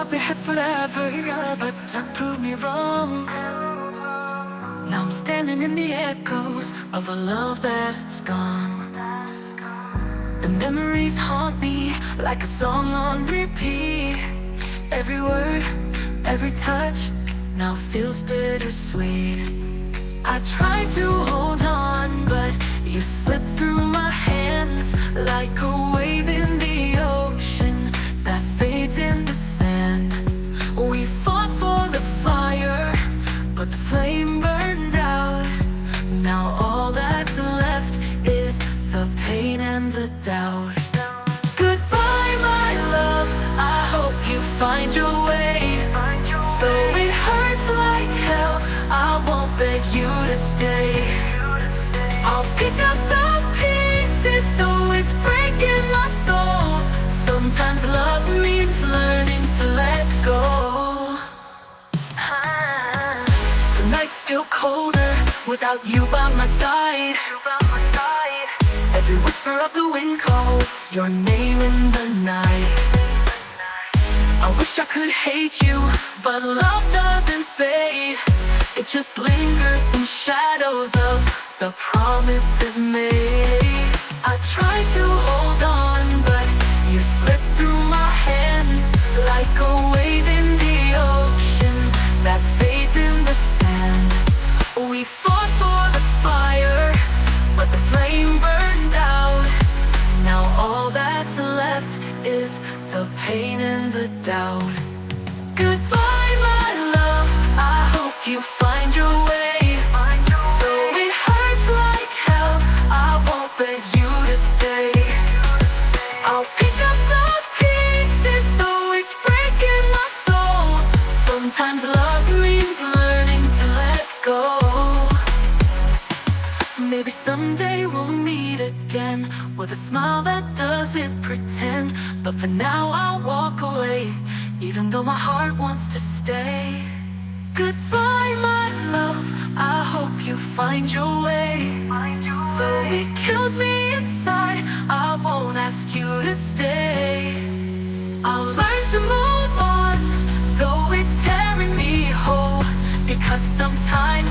be here forever, yeah, but time proved me wrong. Now I'm standing in the echoes of a love that's gone. The memories haunt me like a song on repeat. Every word, every touch now feels bittersweet. I tried to hold on, but you slipped through my hands like a wave in the ocean that fades in the sand. We fought for the fire, but the flame burned out. Now all that's left is the pain and the doubt. Goodbye, my love, I hope you find your way. Though it hurts like hell, I won't beg you to stay. I'll pick up the pieces, though it's breaking my soul. Sometimes love means learning to let go. The nights feel colder without you by my side. Every whisper of the wind calls your name in the night. I wish I could hate you, but love doesn't fade. It just lingers in shadows of the promises made. I try to hold on, but you slip through my hands like a wave in the ocean that fades in the sand. We fought for the fire, but the flame burned out. Now all that's left is the pain and the doubt. Goodbye, my love, I hope you find your way. Though it hurts like hell, I won't beg you to stay. I'll pick up the pieces, though it's breaking my soul. Sometimes love means learning to let go. Maybe someday we'll meet again with a smile that doesn't pretend. But for now I'll walk away, even though my heart wants to stay. Goodbye, my love, I hope you find your way. Though it kills me inside, I won't ask you to stay. I'll learn to move on, though it's tearing me whole. Because sometimes